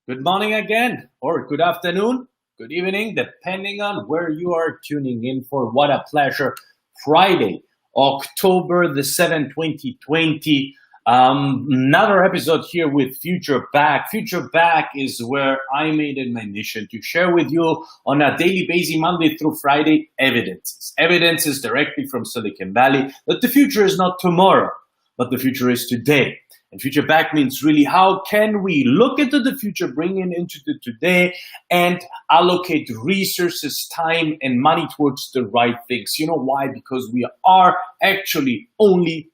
Good morning again, or good afternoon, good evening, depending on where you are tuning in for. What a pleasure. Friday, October the 7th, 2020. Another episode here with Future Back. Future Back is where I made it my mission to share with you on a daily basis, Monday through Friday, evidences. Evidences directly from Silicon Valley that the future is not tomorrow, but the future is today. And future back means really how can we look into the future, bring it into the today, and allocate resources, time, and money towards the right things. You know why? Because we are actually only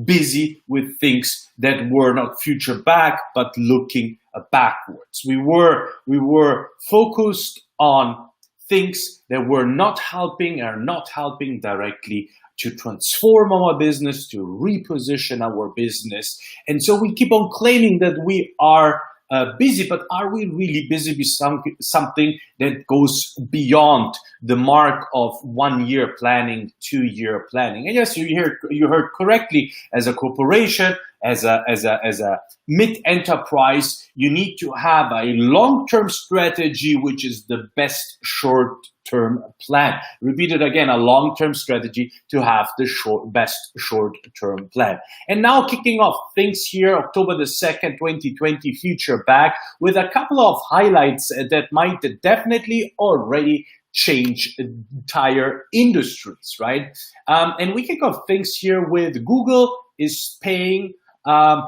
busy with things that were not future back, but looking backwards. We were focused on things that were not helping or not helping directly to transform our business, to reposition our business. And so we keep on claiming that we are busy, but are we really busy with something that goes beyond the mark of 1 year planning, 2 year planning? And yes, you heard correctly. As a corporation, as a mid-enterprise, you need to have a long-term strategy, which is the best short-term plan. Repeat it again, a long-term strategy to have the best short-term plan. And now kicking off things here, October the 2nd, 2020, Future Back, with a couple of highlights that might definitely already change entire industries, right? And we kick off things here with Google is paying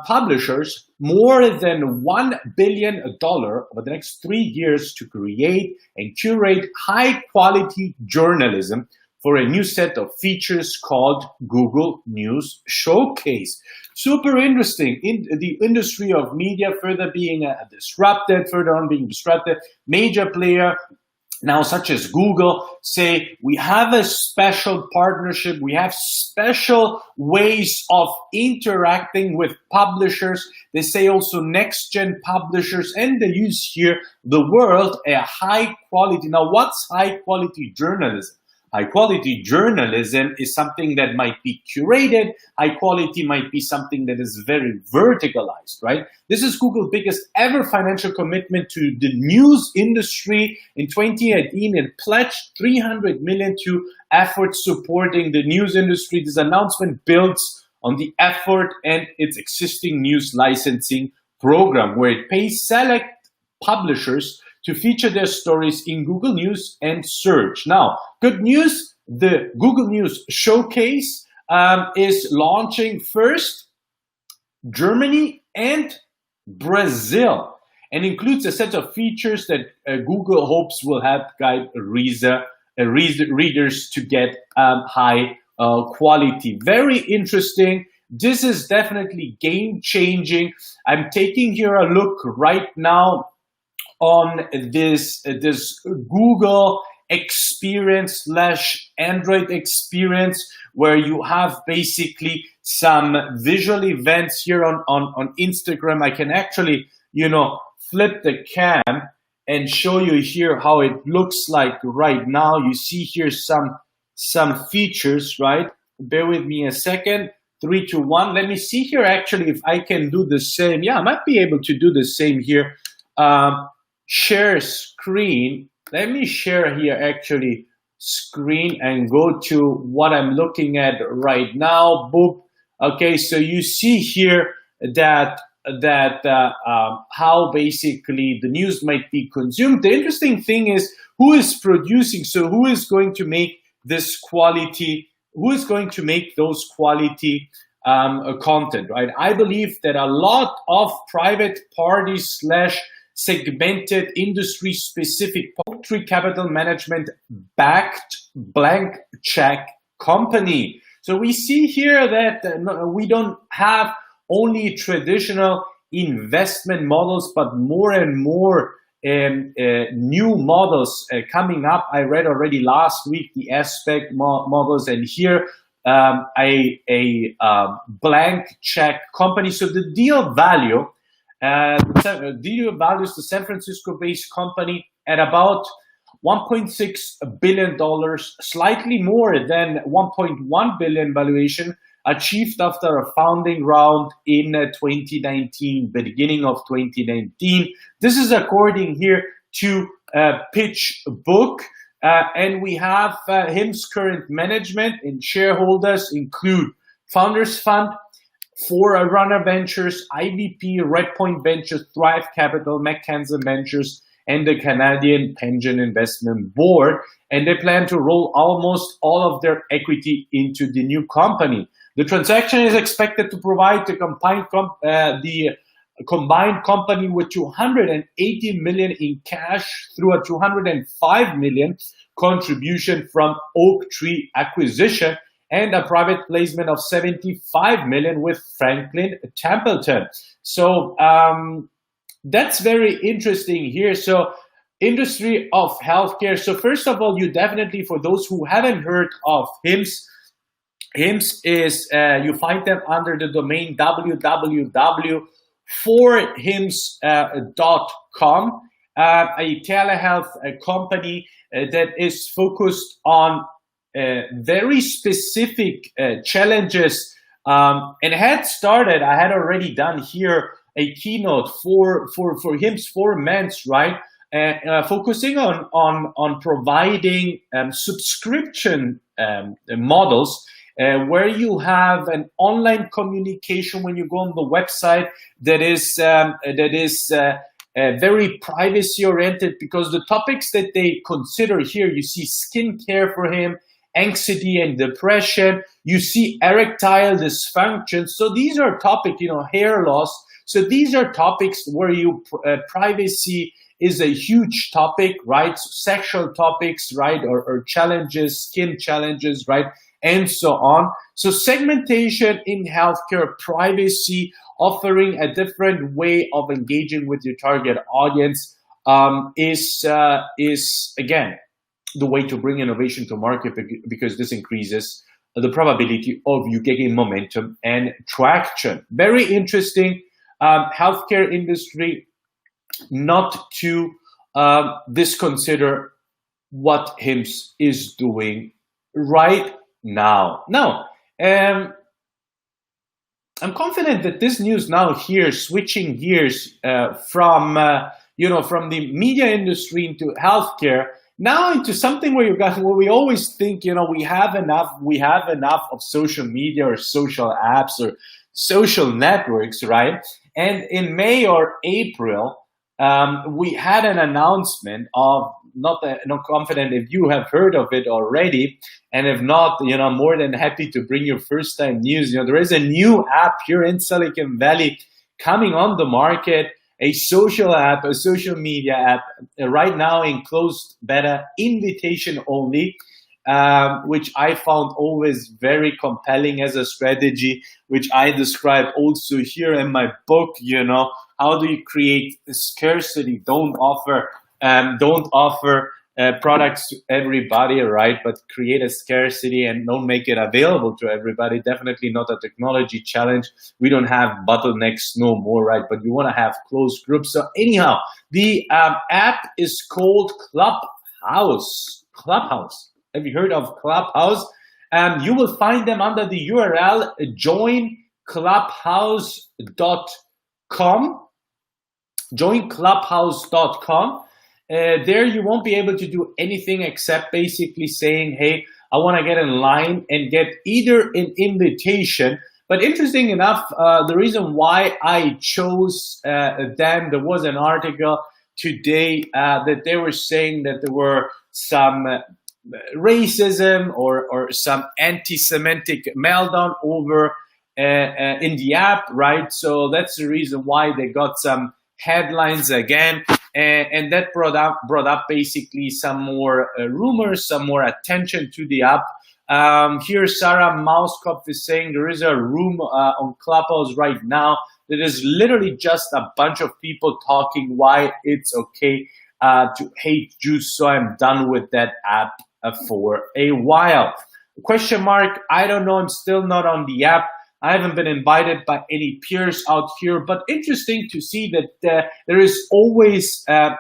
publishers more than $1 billion over the next 3 years to create and curate high-quality journalism for a new set of features called Google News Showcase. Super interesting. In the industry of media further being disrupted, major player now, such as Google, say we have a special partnership, we have special ways of interacting with publishers. They say also next-gen publishers, and they use here the word a high quality. Now, what's high quality journalism? High quality journalism is something that might be curated. High quality might be something that is very verticalized, right? This is Google's biggest ever financial commitment to the news industry. In 2018, it pledged $300 million to efforts supporting the news industry. This announcement builds on the effort and its existing news licensing program, where it pays select publishers to feature their stories in Google News and Search. Now, good news, the Google News Showcase is launching first Germany and Brazil, and includes a set of features that Google hopes will help guide readers to get high quality. Very interesting. This is definitely game-changing. I'm taking here a look right now on this Google experience / Android experience, where you have basically some visual events here on Instagram. I can actually, flip the cam and show you here how it looks like right now. You see here some features, right? Bear with me a second. 3, 2, 1. Let me see here actually if I can do the same. Yeah, I might be able to do the same here. Share screen. Let me share here actually screen and go to what I'm looking at right now. Boop. Okay, so you see here that how basically the news might be consumed. The interesting thing is who is producing. So who is going to make this quality? Who is going to make those quality content? Right. I believe that a lot of private parties / segmented industry-specific poultry capital management backed blank check company. So we see here that we don't have only traditional investment models, but more and more new models coming up. I read already last week the aspect models, and here a blank check company. So the deal value. Deal values the San Francisco-based company at about $1.6 billion, slightly more than $1.1 billion valuation achieved after a founding round in 2019, beginning of 2019. This is according here to Pitch Book. And we have HIM's current management and shareholders include Founders Fund, Forerunner Ventures, IVP, Redpoint Ventures, Thrive Capital, McKenzie Ventures, and the Canadian Pension Investment Board. And they plan to roll almost all of their equity into the new company. The transaction is expected to provide the combined company with $280 million in cash through a $205 million contribution from Oaktree acquisition and a private placement of $75 million with Franklin Templeton. So that's very interesting here. So industry of healthcare. So first of all, you definitely, for those who haven't heard of HIMS is, you find them under the domain www.forhims.com, a telehealth company that is focused on very specific challenges, and had started, I had already done here a keynote for HIMS for Men's, right? Focusing on providing subscription models where you have an online communication when you go on the website that is very privacy oriented, because the topics that they consider here, you see skincare for him, anxiety and depression, you see erectile dysfunction. So these are topics, hair loss. So these are topics where privacy is a huge topic, right? Sexual topics, right? Or challenges, skin challenges, right? And so on. So segmentation in healthcare, privacy, offering a different way of engaging with your target audience is again, the way to bring innovation to market, because this increases the probability of you getting momentum and traction. Very interesting healthcare industry, not to disconsider what HIMS is doing right now. Now, I'm confident that this news now here, switching gears from the media industry into healthcare, now into something where we always think, we have enough of social media or social apps or social networks, right? And in May or April, we had an announcement of, not confident if you have heard of it already, and if not, more than happy to bring you first time news. There is a new app here in Silicon Valley coming on the market, a social app, a social media app, right now in closed beta, invitation only, which I found always very compelling as a strategy, which I describe also here in my book. How do you create scarcity? Don't offer products to everybody, right? But create a scarcity and don't make it available to everybody. Definitely not a technology challenge. We don't have bottlenecks no more, right? But you want to have closed groups. So anyhow, the app is called Clubhouse. Clubhouse. Have you heard of Clubhouse? You will find them under the URL joinclubhouse.com. Joinclubhouse.com. There you won't be able to do anything except basically saying, hey, I want to get in line and get either an invitation. But interesting enough, the reason why I chose them, there was an article today that they were saying that there were some racism or some anti-Semitic meltdown over in the app, right? So that's the reason why they got some headlines again, and that brought up basically some more rumors, some more attention to the app. Here Sarah Mauskopf is saying there is a room on Clubhouse right now that is literally just a bunch of people talking why it's okay to hate Jews, so I'm done with that app for a while. Question mark, I don't know, I'm still not on the app. I haven't been invited by any peers out here, but interesting to see that there is always an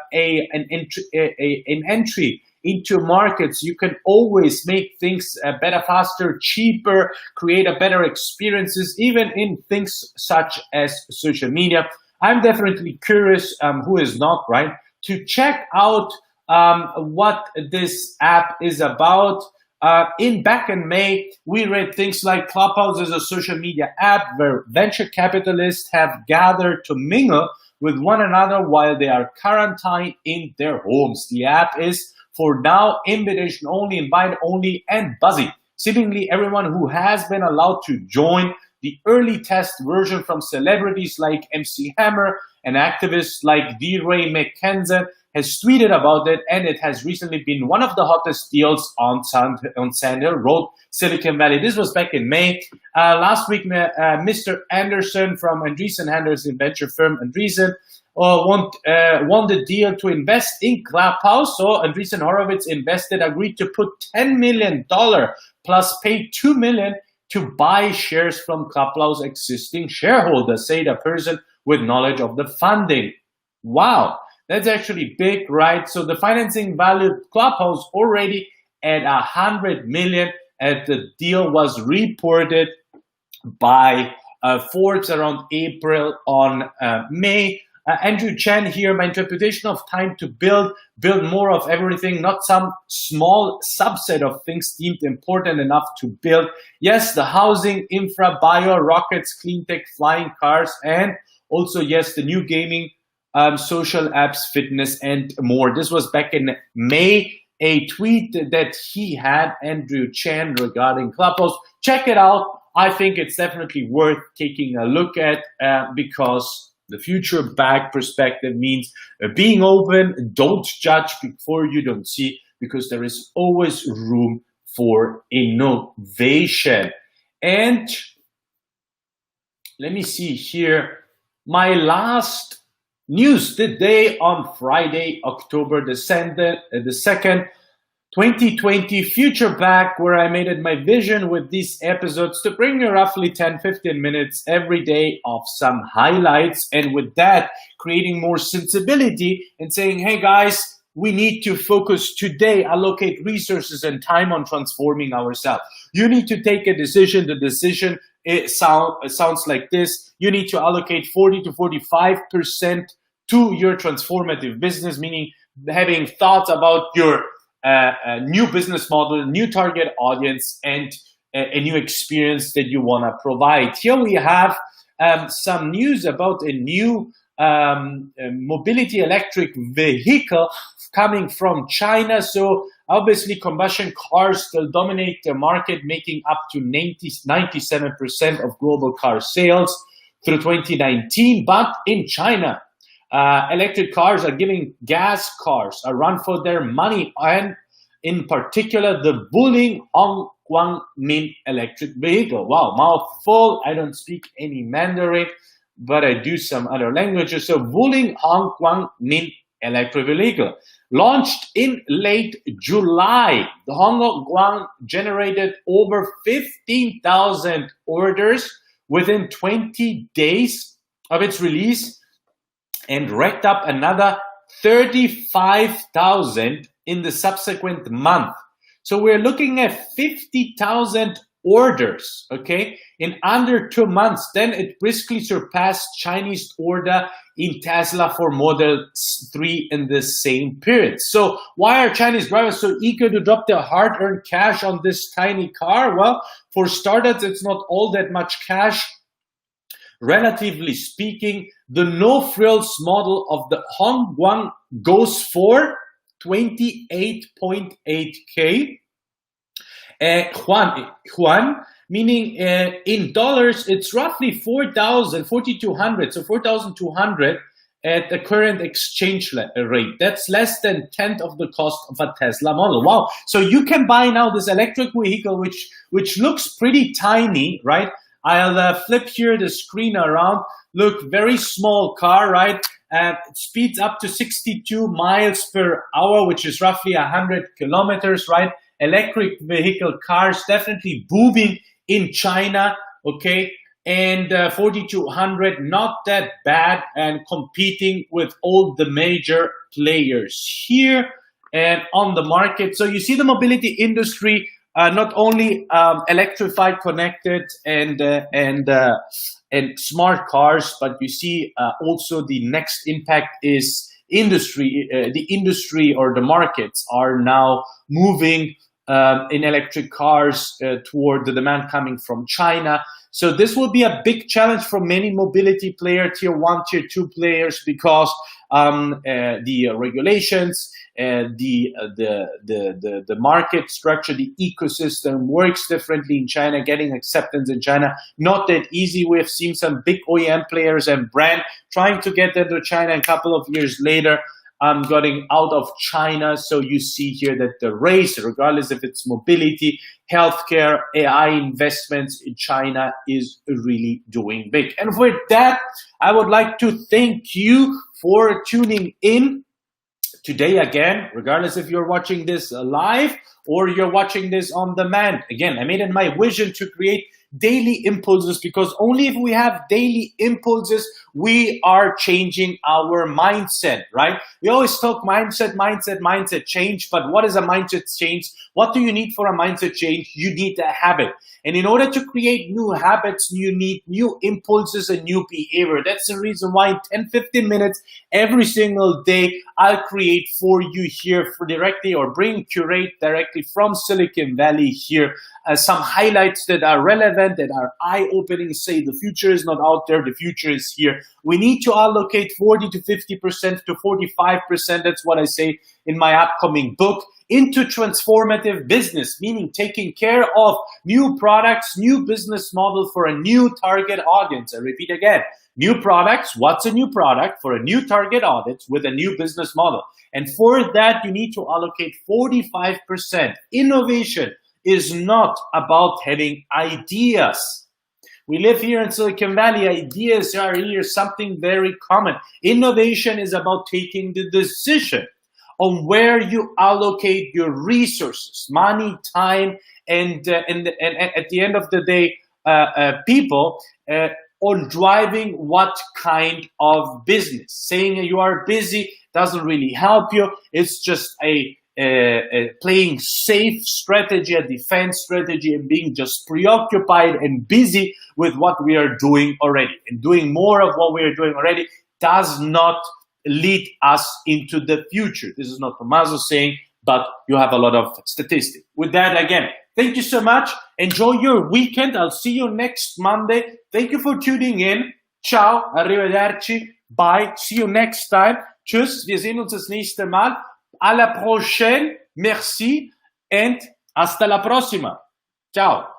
entry into markets. You can always make things better, faster, cheaper, create a better experiences, even in things such as social media. I'm definitely curious, who is not, right, to check out what this app is about. Back in May, we read things like Clubhouse is a social media app where venture capitalists have gathered to mingle with one another while they are quarantined in their homes. The app is, for now, invitation only, invite only, and buzzy. Seemingly everyone who has been allowed to join the early test version, from celebrities like MC Hammer and activists like D-Ray McKenzie, has tweeted about it, and it has recently been one of the hottest deals on Sand Hill Road, Silicon Valley. This was back in May. Last week, Mr. Anderson from Andreessen Anderson venture firm Andreessen won the deal to invest in Clubhouse. So Andreessen Horowitz agreed to put $10 million plus pay $2 million to buy shares from Clubhouse existing shareholders, said a person with knowledge of the funding. Wow. That's actually big, right? So the financing valued Clubhouse already at $100 million, and the deal was reported by Forbes around April. On May. Andrew Chen here, my interpretation of time to build more of everything, not some small subset of things deemed important enough to build. Yes, the housing, infra, bio, rockets, clean tech, flying cars, and also, yes, the new gaming, social apps, fitness, and more. This was back in May, a tweet that he had, Andrew Chen, regarding Clubhouse. Check it out. I think it's definitely worth taking a look at because the future back perspective means being open, don't judge before you don't see, because there is always room for innovation. And let me see here. My last news today on Friday, October the 2nd, 2020, Future Back, where I made it my vision with these episodes to bring you roughly 10-15 minutes every day of some highlights, and with that, creating more sensibility and saying, hey guys, we need to focus today, allocate resources and time on transforming ourselves. You need to take a decision. The decision sounds like this. You need to allocate 40 to 45% to your transformative business, meaning having thoughts about your a new business model, new target audience, and a new experience that you want to provide. Here we have some news about a new mobility electric vehicle coming from China. So obviously combustion cars still dominate the market, making up to 97% of global car sales through 2019. But in China, electric cars are giving gas cars a run for their money, and in particular, the Wuling Hongguangmin electric vehicle. Wow, mouthful. I don't speak any Mandarin, but I do some other languages. So Wuling Hongguangmin electric vehicle. Launched in late July, the Hongguang generated over 15,000 orders within 20 days of its release, and racked up another 35,000 in the subsequent month. So we're looking at 50,000 orders, okay, in under 2 months. Then it briskly surpassed Chinese order in Tesla for Model 3 in the same period. So why are Chinese drivers so eager to drop their hard-earned cash on this tiny car? Well, for starters, it's not all that much cash. Relatively speaking, the no-frills model of the Hongguang goes for 28.8K. Yuan, meaning in dollars, it's roughly 4,200, so 4,200 at the current exchange rate. That's less than 1/10 of the cost of a Tesla model. Wow. So you can buy now this electric vehicle, which looks pretty tiny, right? I'll flip here the screen around. Look, very small car, right? It speeds up to 62 miles per hour, which is roughly 100 kilometers, right? Electric vehicle cars definitely booming in China, okay? And 4,200, not that bad, and competing with all the major players. Here on the market. So you see the mobility industry not only electrified, connected, and smart cars, but you see also the next impact is industry. The industry or the markets are now moving in electric cars toward the demand coming from China. So this will be a big challenge for many mobility players, tier 1, tier 2 players, because the regulations, the market structure, the ecosystem works differently in China. Getting acceptance in China, not that easy. We have seen some big OEM players and brand trying to get into China, and a couple of years later getting out of China. So you see here that the race, regardless if it's mobility, healthcare, AI investments in China, is really doing big. And with that, I would like to thank you for tuning in today again, regardless if you're watching this live or you're watching this on demand. Again, I made it my vision to create daily impulses, because only if we have daily impulses, we are changing our mindset, right? We always talk mindset change, but what is a mindset change? What do you need for a mindset change? You need a habit. And in order to create new habits, you need new impulses and new behavior. That's the reason why in 10, 15 minutes every single day, I'll create for you here for directly, or curate directly from Silicon Valley here, some highlights that are relevant, that are eye-opening. Say the future is not out there, the future is here. We need to allocate 40 to 50% to 45%, that's what I say in my upcoming book, into transformative business, meaning taking care of new products, new business model for a new target audience. I repeat again, new products. What's a new product for a new target audience with a new business model? And for that, you need to allocate 45%. Innovation is not about having ideas. We live here in Silicon Valley. Ideas are here, something very common. Innovation is about taking the decision on where you allocate your resources, money, time, and at the end of the day, people, on driving what kind of business. Saying you are busy doesn't really help you. It's just a playing safe strategy, a defense strategy, and being just preoccupied and busy with what we are doing already. And doing more of what we are doing already does not lead us into the future. This is not Tommaso saying, but you have a lot of statistics. With that, again, thank you so much. Enjoy your weekend. I'll see you next Monday. Thank you for tuning in. Ciao, arrivederci, bye. See you next time. Tschüss, wir sehen uns das nächste Mal. À la prochaine, merci, and hasta la próxima. Ciao.